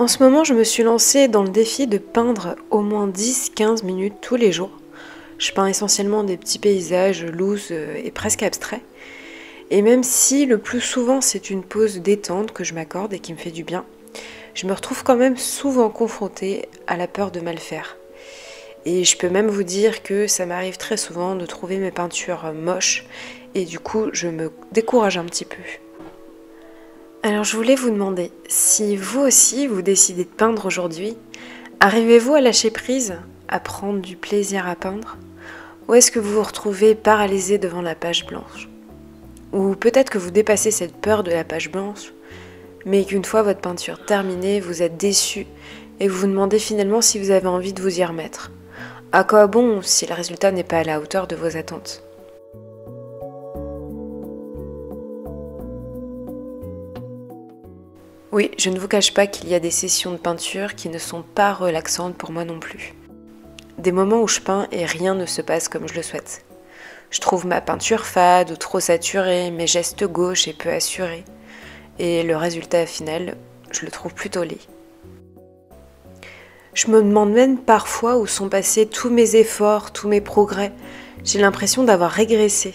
En ce moment, je me suis lancée dans le défi de peindre au moins 10-15 minutes tous les jours. Je peins essentiellement des petits paysages loose et presque abstraits. Et même si le plus souvent c'est une pause détente que je m'accorde et qui me fait du bien, je me retrouve quand même souvent confrontée à la peur de mal faire. Et je peux même vous dire que ça m'arrive très souvent de trouver mes peintures moches et du coup je me décourage un petit peu. Alors je voulais vous demander, si vous aussi vous décidez de peindre aujourd'hui, arrivez-vous à lâcher prise, à prendre du plaisir à peindre? Ou est-ce que vous vous retrouvez paralysé devant la page blanche? Ou peut-être que vous dépassez cette peur de la page blanche, mais qu'une fois votre peinture terminée, vous êtes déçu et vous vous demandez finalement si vous avez envie de vous y remettre. À quoi bon si le résultat n'est pas à la hauteur de vos attentes? Oui, je ne vous cache pas qu'il y a des sessions de peinture qui ne sont pas relaxantes pour moi non plus. Des moments où je peins et rien ne se passe comme je le souhaite. Je trouve ma peinture fade ou trop saturée, mes gestes gauches et peu assurés. Et le résultat final, je le trouve plutôt laid. Je me demande même parfois où sont passés tous mes efforts, tous mes progrès. J'ai l'impression d'avoir régressé.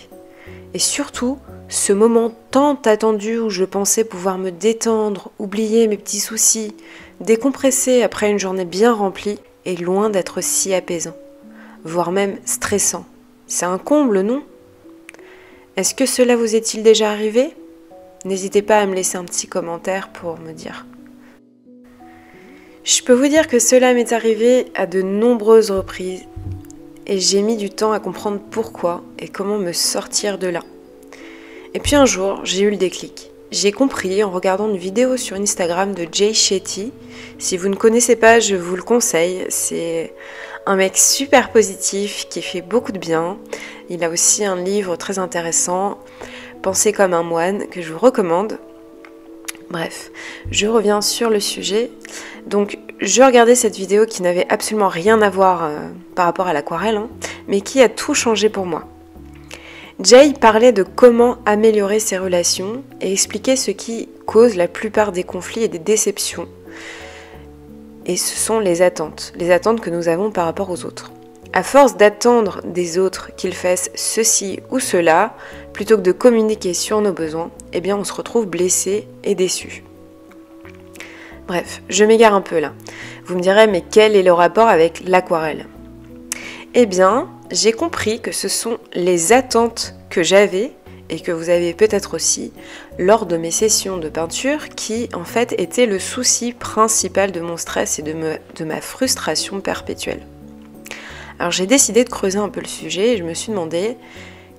Et surtout, ce moment tant attendu où je pensais pouvoir me détendre, oublier mes petits soucis, décompresser après une journée bien remplie, est loin d'être si apaisant, voire même stressant. C'est un comble, non? Est-ce que cela vous est-il déjà arrivé? N'hésitez pas à me laisser un petit commentaire pour me dire. Je peux vous dire que cela m'est arrivé à de nombreuses reprises et j'ai mis du temps à comprendre pourquoi et comment me sortir de là. Et puis un jour, j'ai eu le déclic. J'ai compris en regardant une vidéo sur Instagram de Jay Shetty. Si vous ne connaissez pas, je vous le conseille. C'est un mec super positif qui fait beaucoup de bien. Il a aussi un livre très intéressant, Penser comme un moine, que je vous recommande. Bref, je reviens sur le sujet. Donc, je regardais cette vidéo qui n'avait absolument rien à voir par rapport à l'aquarelle, mais qui a tout changé pour moi. Jay parlait de comment améliorer ses relations et expliquait ce qui cause la plupart des conflits et des déceptions. Et ce sont les attentes que nous avons par rapport aux autres. À force d'attendre des autres qu'ils fassent ceci ou cela, plutôt que de communiquer sur nos besoins, eh bien on se retrouve blessé et déçu. Bref, je m'égare un peu là. Vous me direz, mais quel est le rapport avec l'aquarelle? Eh bien, j'ai compris que ce sont les attentes que j'avais et que vous avez peut-être aussi lors de mes sessions de peinture qui en fait étaient le souci principal de mon stress et de ma frustration perpétuelle. Alors j'ai décidé de creuser un peu le sujet et je me suis demandé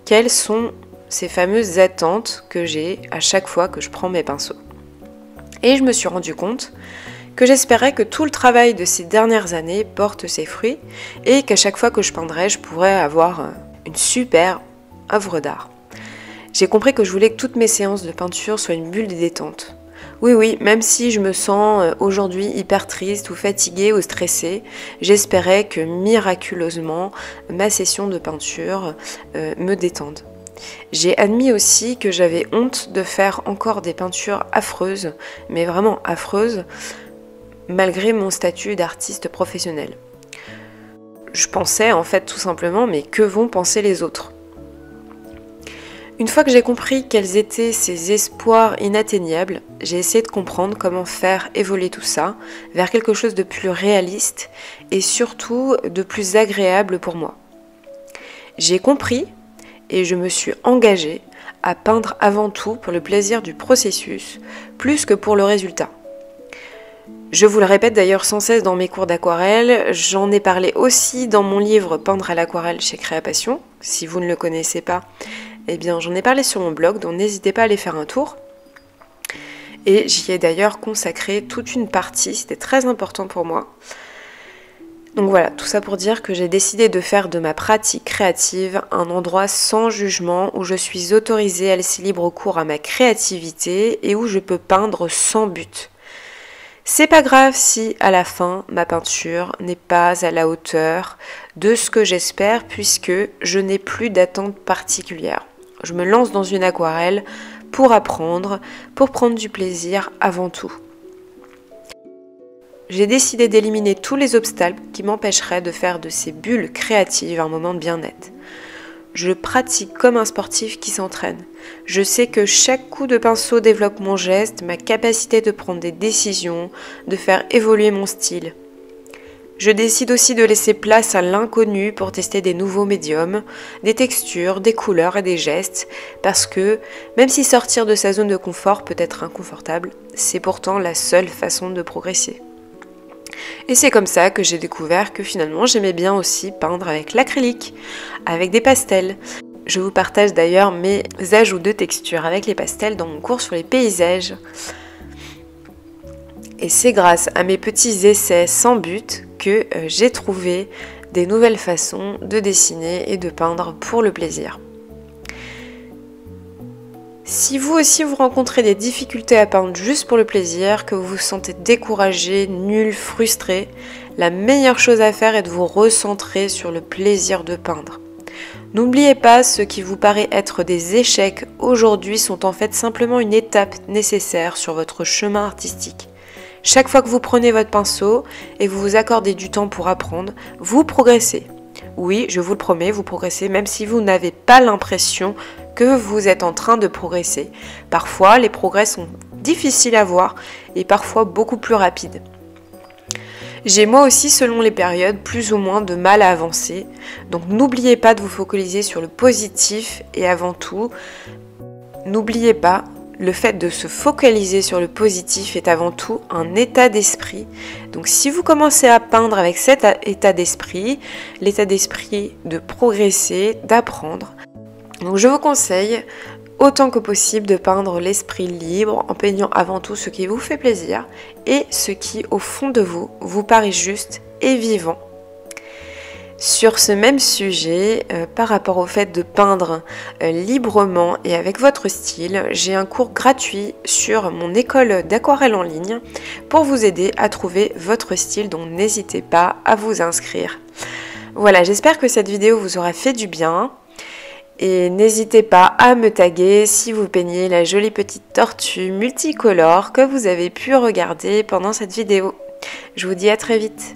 quelles sont ces fameuses attentes que j'ai à chaque fois que je prends mes pinceaux. Et je me suis rendu compte que j'espérais que tout le travail de ces dernières années porte ses fruits et qu'à chaque fois que je peindrais, je pourrais avoir une super œuvre d'art. J'ai compris que je voulais que toutes mes séances de peinture soient une bulle de détente. Oui, même si je me sens aujourd'hui hyper triste ou fatiguée ou stressée, j'espérais que miraculeusement ma session de peinture me détende. J'ai admis aussi que j'avais honte de faire encore des peintures affreuses, mais vraiment affreuses, malgré mon statut d'artiste professionnel. Je pensais en fait tout simplement, mais que vont penser les autres? Une fois que j'ai compris quels étaient ces espoirs inatteignables, j'ai essayé de comprendre comment faire évoluer tout ça vers quelque chose de plus réaliste et surtout de plus agréable pour moi. J'ai compris et je me suis engagée à peindre avant tout pour le plaisir du processus, plus que pour le résultat. Je vous le répète d'ailleurs sans cesse dans mes cours d'aquarelle, j'en ai parlé aussi dans mon livre Peindre à l'aquarelle chez Créapassion. Si vous ne le connaissez pas, eh bien j'en ai parlé sur mon blog, donc n'hésitez pas à aller faire un tour. Et j'y ai d'ailleurs consacré toute une partie, c'était très important pour moi. Donc voilà, tout ça pour dire que j'ai décidé de faire de ma pratique créative un endroit sans jugement où je suis autorisée à laisser libre cours à ma créativité et où je peux peindre sans but. C'est pas grave si à la fin ma peinture n'est pas à la hauteur de ce que j'espère puisque je n'ai plus d'attente particulière. Je me lance dans une aquarelle pour apprendre, pour prendre du plaisir avant tout. j'ai décidé d'éliminer tous les obstacles qui m'empêcheraient de faire de ces bulles créatives un moment de bien-être. Je pratique comme un sportif qui s'entraîne. Je sais que chaque coup de pinceau développe mon geste, ma capacité de prendre des décisions, de faire évoluer mon style. Je décide aussi de laisser place à l'inconnu pour tester des nouveaux médiums, des textures, des couleurs et des gestes, parce que même si sortir de sa zone de confort peut être inconfortable, c'est pourtant la seule façon de progresser. Et c'est comme ça que j'ai découvert que finalement j'aimais bien aussi peindre avec l'acrylique, avec des pastels. Je vous partage d'ailleurs mes ajouts de texture avec les pastels dans mon cours sur les paysages. Et c'est grâce à mes petits essais sans but que j'ai trouvé des nouvelles façons de dessiner et de peindre pour le plaisir. Si vous aussi vous rencontrez des difficultés à peindre juste pour le plaisir, que vous vous sentez découragé, nul, frustré, la meilleure chose à faire est de vous recentrer sur le plaisir de peindre. N'oubliez pas, ce qui vous paraît être des échecs aujourd'hui sont en fait simplement une étape nécessaire sur votre chemin artistique. Chaque fois que vous prenez votre pinceau et vous vous accordez du temps pour apprendre, vous progressez. Oui, je vous le promets, vous progressez même si vous n'avez pas l'impression que vous êtes en train de progresser. Parfois, les progrès sont difficiles à voir et parfois beaucoup plus rapides. J'ai moi aussi, selon les périodes, plus ou moins de mal à avancer. Donc n'oubliez pas de vous focaliser sur le positif et avant tout, n'oubliez pas, le fait de se focaliser sur le positif est avant tout un état d'esprit. Donc si vous commencez à peindre avec cet état d'esprit, l'état d'esprit de progresser, d'apprendre, donc je vous conseille autant que possible de peindre l'esprit libre en peignant avant tout ce qui vous fait plaisir et ce qui au fond de vous vous paraît juste et vivant. Sur ce même sujet, par rapport au fait de peindre librement et avec votre style, j'ai un cours gratuit sur mon école d'aquarelle en ligne pour vous aider à trouver votre style, donc n'hésitez pas à vous inscrire. Voilà, j'espère que cette vidéo vous aura fait du bien. Et n'hésitez pas à me taguer si vous peignez la jolie petite tortue multicolore que vous avez pu regarder pendant cette vidéo. Je vous dis à très vite.